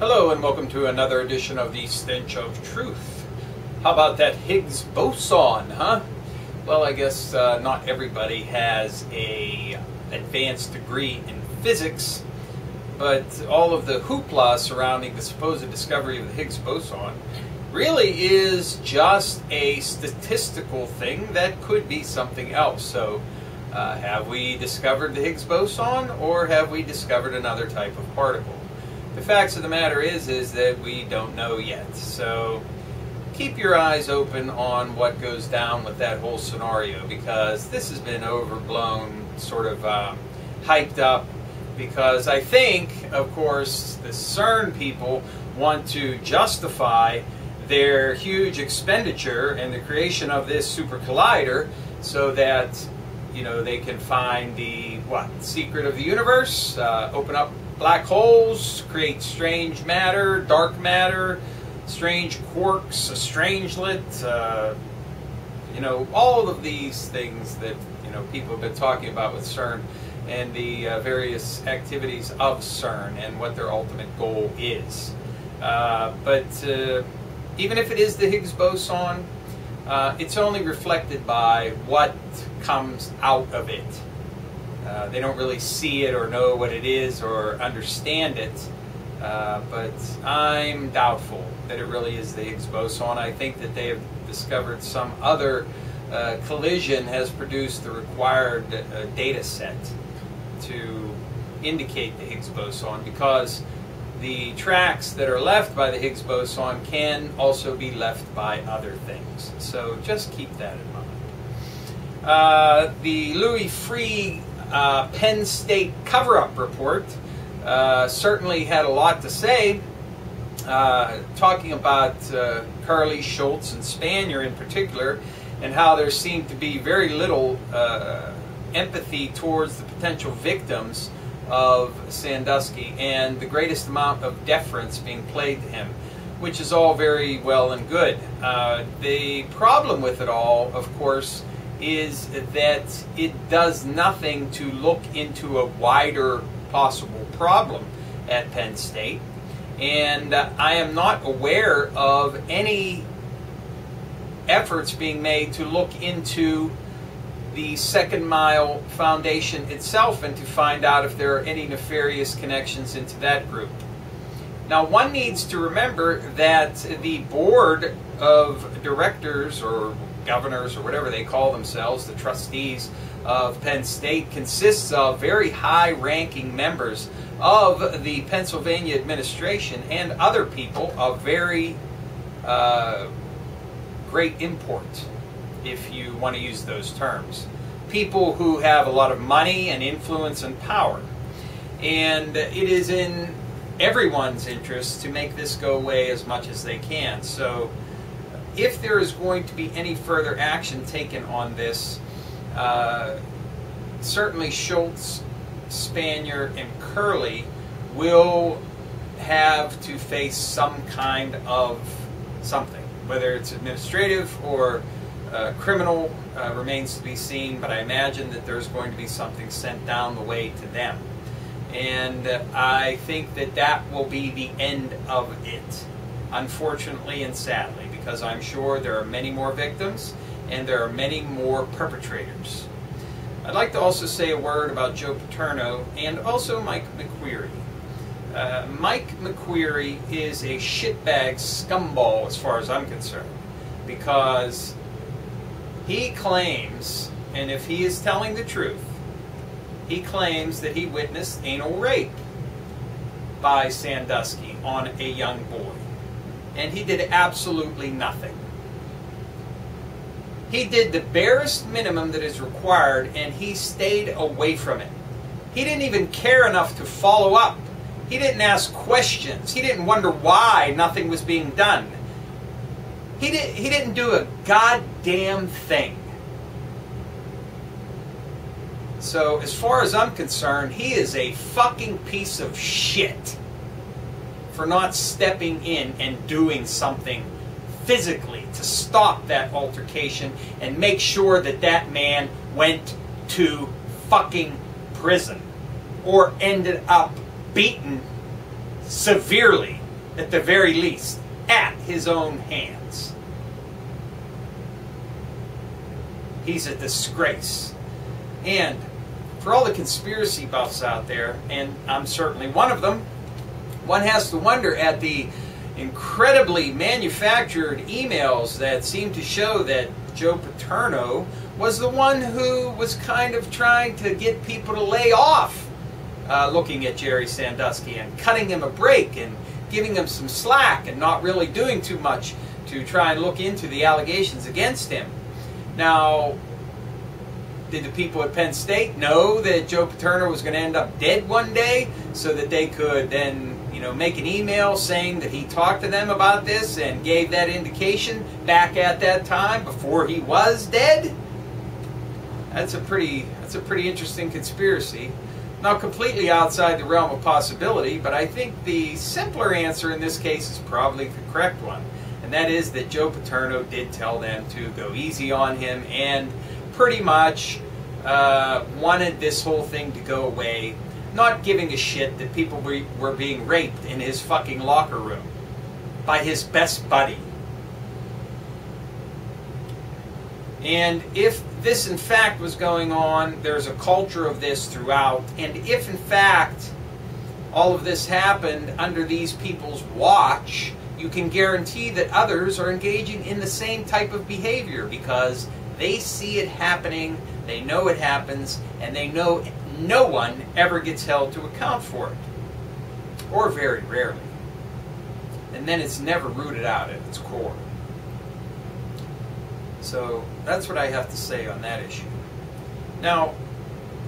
Hello and welcome to another edition of the Stench of Truth. How about that Higgs Boson, huh? Well, I guess not everybody has a advanced degree in physics, but all of the hoopla surrounding the supposed discovery of the Higgs Boson really is just a statistical thing that could be something else. So, have we discovered the Higgs Boson, or have we discovered another type of particle? The facts of the matter is that we don't know yet. So keep your eyes open on what goes down with that whole scenario, because this has been overblown, sort of hyped up, because I think, of course, the CERN people want to justify their huge expenditure and the creation of this super collider so that, you know, they can find the, secret of the universe, open up black holes, create strange matter, dark matter, strange quarks, a strangelet, you know, all of these things that, you know, people have been talking about with CERN and the various activities of CERN and what their ultimate goal is. But even if it is the Higgs boson, it's only reflected by what comes out of it. They don't really see it or know what it is or understand it, but I'm doubtful that it really is the Higgs boson. I think that they have discovered some other collision has produced the required data set to indicate the Higgs boson, because the tracks that are left by the Higgs boson can also be left by other things. So just keep that in mind. The Louie Freeh Penn State cover-up report certainly had a lot to say, talking about Carly, Schultz, and Spanier in particular, and how there seemed to be very little empathy towards the potential victims of Sandusky, and the greatest amount of deference being paid to him, which is all very well and good. The problem with it all, of course, is that it does nothing to look into a wider possible problem at Penn State, and I am not aware of any efforts being made to look into the Second Mile Foundation itself and to find out if there are any nefarious connections into that group. Now, one needs to remember that the board of directors, or governors, or whatever they call themselves, the trustees of Penn State, consists of very high-ranking members of the Pennsylvania administration and other people of very great import, if you want to use those terms. People who have a lot of money and influence and power. And it is in everyone's interest to make this go away as much as they can. So if there is going to be any further action taken on this, certainly Schultz, Spanier, and Curley will have to face some kind of something. Whether it's administrative or criminal remains to be seen, but I imagine that there's going to be something sent down the way to them. And I think that that will be the end of it, unfortunately and sadly, because I'm sure there are many more victims and there are many more perpetrators. I'd like to also say a word about Joe Paterno and also Mike McQueary. Mike McQueary is a shitbag scumball as far as I'm concerned, because he claims, and if he is telling the truth, he claims that he witnessed anal rape by Sandusky on a young boy. And he did absolutely nothing. He did the barest minimum that is required, and he stayed away from it. He didn't even care enough to follow up. He didn't ask questions. He didn't wonder why nothing was being done. He didn't do a goddamn thing. So, as far as I'm concerned, he is a fucking piece of shit for not stepping in and doing something physically to stop that altercation and make sure that that man went to fucking prison or ended up beaten severely at the very least, at his own hands. He's a disgrace. And for all the conspiracy buffs out there, and I'm certainly one of them, one has to wonder at the incredibly manufactured emails that seem to show that Joe Paterno was the one who was kind of trying to get people to lay off looking at Jerry Sandusky and cutting him a break and giving him some slack and not really doing too much to try and look into the allegations against him. Now, did the people at Penn State know that Joe Paterno was going to end up dead one day so that they could then, you know, make an email saying that he talked to them about this and gave that indication back at that time before he was dead? That's a pretty interesting conspiracy. Not completely outside the realm of possibility, but I think the simpler answer in this case is probably the correct one. And that is that Joe Paterno did tell them to go easy on him and pretty much wanted this whole thing to go away, not giving a shit that people were being raped in his fucking locker room by his best buddy. And if this in fact was going on, there's a culture of this throughout, and if in fact all of this happened under these people's watch, you can guarantee that others are engaging in the same type of behavior because they see it happening, they know it happens, and they know no one ever gets held to account for it. Or very rarely. And then it's never rooted out at its core. So that's what I have to say on that issue. Now,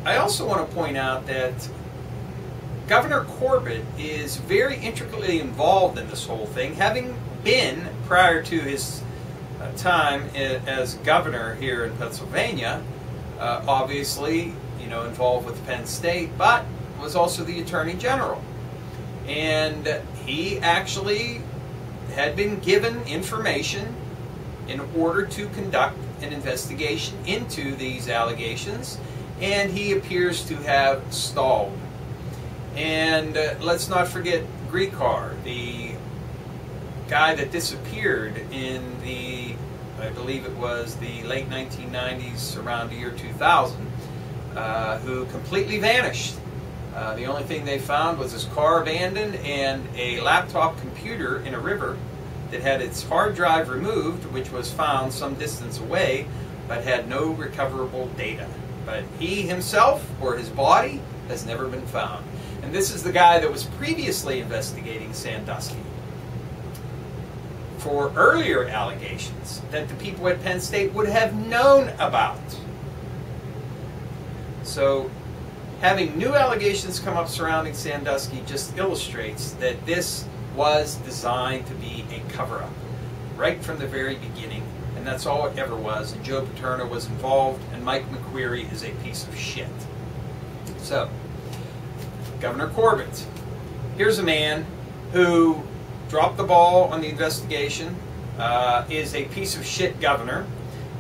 I also want to point out that Governor Corbett is very intricately involved in this whole thing, having been, prior to his time as governor here in Pennsylvania, obviously, you know, involved with Penn State, but was also the Attorney General. And he actually had been given information in order to conduct an investigation into these allegations, and he appears to have stalled. And let's not forget Grikar, the guy that disappeared in the, I believe it was the late 1990s, around the year 2000, who completely vanished. The only thing they found was his car abandoned and a laptop computer in a river that had its hard drive removed, which was found some distance away, but had no recoverable data. But he himself, or his body, has never been found. And this is the guy that was previously investigating Sandusky for earlier allegations that the people at Penn State would have known about. So, having new allegations come up surrounding Sandusky just illustrates that this was designed to be a cover-up right from the very beginning, and that's all it ever was. And Joe Paterno was involved, and Mike McQueary is a piece of shit. So, Governor Corbett. Here's a man who dropped the ball on the investigation, is a piece of shit governor,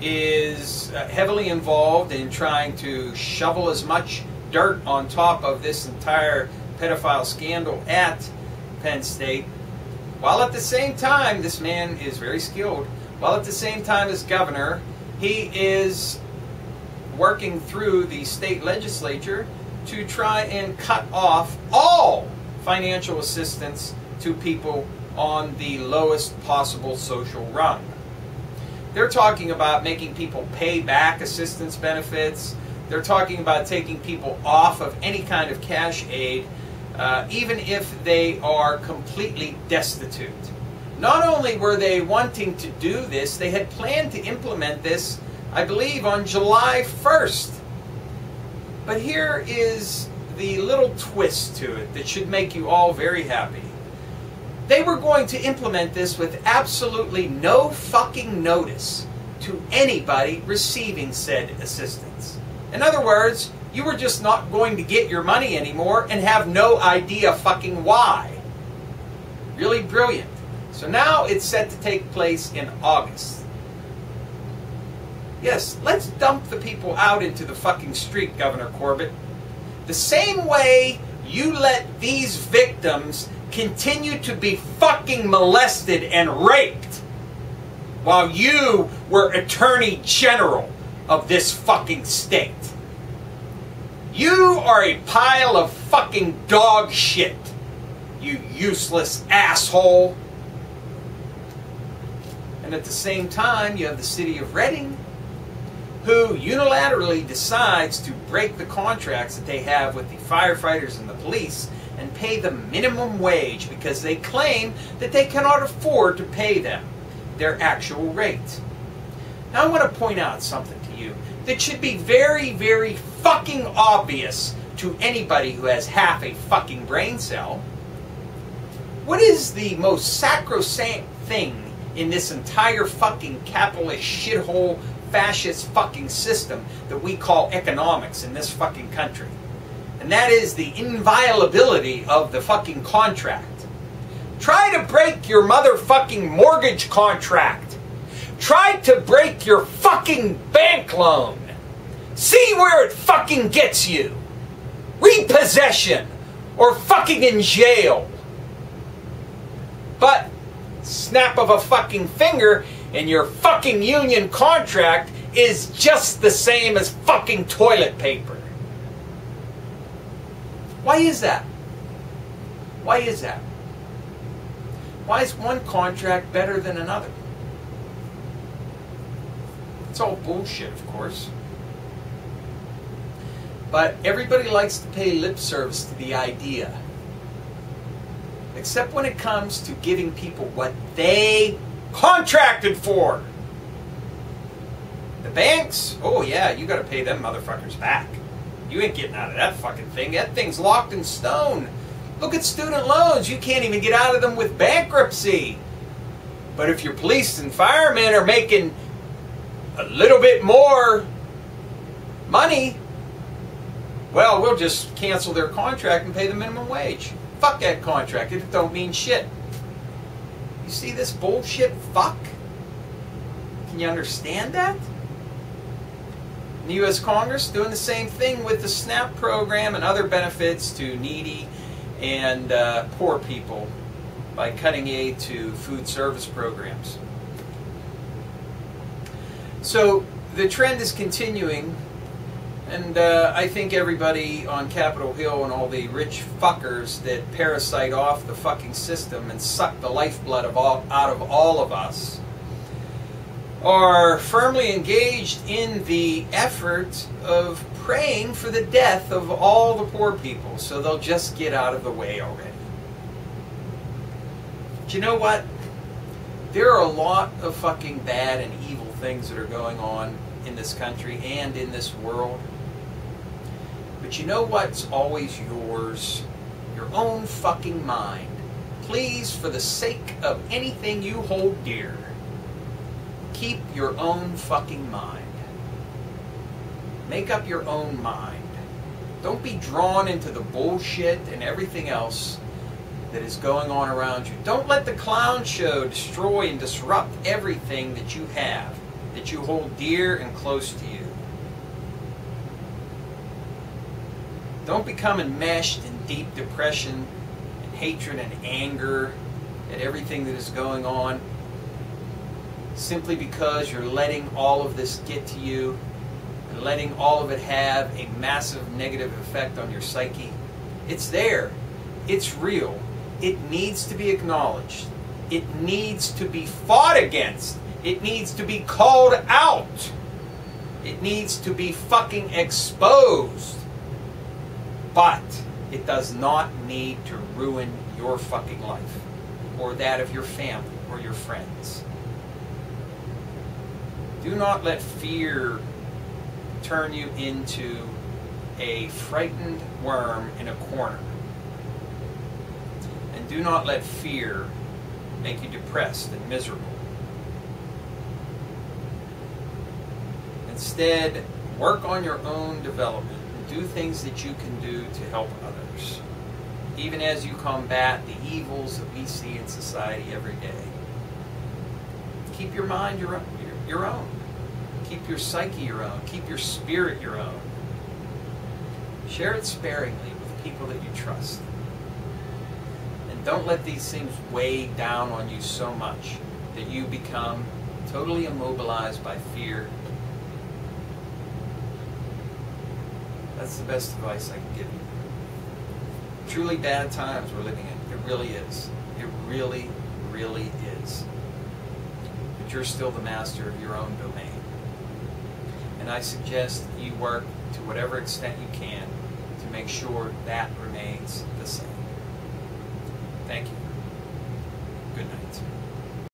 is heavily involved in trying to shovel as much dirt on top of this entire pedophile scandal at Penn State, while at the same time, this man is very skilled, while at the same time as governor, he is working through the state legislature to try and cut off all financial assistance to people on the lowest possible social rung. They're talking about making people pay back assistance benefits. They're talking about taking people off of any kind of cash aid, even if they are completely destitute. Not only were they wanting to do this, they had planned to implement this, I believe, on July 1st. But here is the little twist to it that should make you all very happy. They were going to implement this with absolutely no fucking notice to anybody receiving said assistance. In other words, you were just not going to get your money anymore and have no idea fucking why. Really brilliant. So now it's set to take place in August. Yes, let's dump the people out into the fucking street, Governor Corbett. The same way you let these victims continue to be fucking molested and raped while you were Attorney General of this fucking state. You are a pile of fucking dog shit, you useless asshole. And at the same time, you have the city of Reading, who unilaterally decides to break the contracts that they have with the firefighters and the police and pay them minimum wage because they claim that they cannot afford to pay them their actual rate. Now I want to point out something to you that should be very, very fucking obvious to anybody who has half a fucking brain cell. What is the most sacrosanct thing in this entire fucking capitalist shithole fascist fucking system that we call economics in this fucking country? And that is the inviolability of the fucking contract. Try to break your motherfucking mortgage contract. Try to break your fucking bank loan. See where it fucking gets you. Repossession or fucking in jail. But snap of a fucking finger and your fucking union contract is just the same as fucking toilet paper. Why is that? Why is that? Why is one contract better than another? It's all bullshit, of course. But everybody likes to pay lip service to the idea. Except when it comes to giving people what they contracted for. The banks, oh yeah, you gotta pay them motherfuckers back. You ain't getting out of that fucking thing. That thing's locked in stone. Look at student loans. You can't even get out of them with bankruptcy. But if your police and firemen are making a little bit more money, well, we'll just cancel their contract and pay the minimum wage. Fuck that contract. It don't mean shit. You see this bullshit fuck? Can you understand that? And the U.S. Congress doing the same thing with the SNAP program and other benefits to needy and poor people by cutting aid to food service programs. So the trend is continuing, and I think everybody on Capitol Hill and all the rich fuckers that parasite off the fucking system and suck the lifeblood out of all of us are firmly engaged in the effort of praying for the death of all the poor people so they'll just get out of the way already. But you know what? There are a lot of fucking bad and evil things that are going on in this country and in this world. But you know what's always yours? Your own fucking mind. Please, for the sake of anything you hold dear, keep your own fucking mind. Make up your own mind. Don't be drawn into the bullshit and everything else that is going on around you. Don't let the clown show destroy and disrupt everything that you have, that you hold dear and close to you. Don't become enmeshed in deep depression and hatred and anger at everything that is going on simply because you're letting all of this get to you and letting all of it have a massive negative effect on your psyche. It's there. It's real. It needs to be acknowledged. It needs to be fought against. It needs to be called out. It needs to be fucking exposed. But it does not need to ruin your fucking life or that of your family or your friends. Do not let fear turn you into a frightened worm in a corner. And do not let fear make you depressed and miserable. Instead, work on your own development and do things that you can do to help others, even as you combat the evils that we see in society every day. Keep your mind your own. Keep your psyche your own. Keep your spirit your own. Share it sparingly with people that you trust. And Don't let these things weigh down on you so much that you become totally immobilized by fear. That's the best advice I can give you. Truly bad times we're living in. It really is. It really, really is. But you're still the master of your own domain. And I suggest you work to whatever extent you can to make sure that remains the same. Thank you. Good night.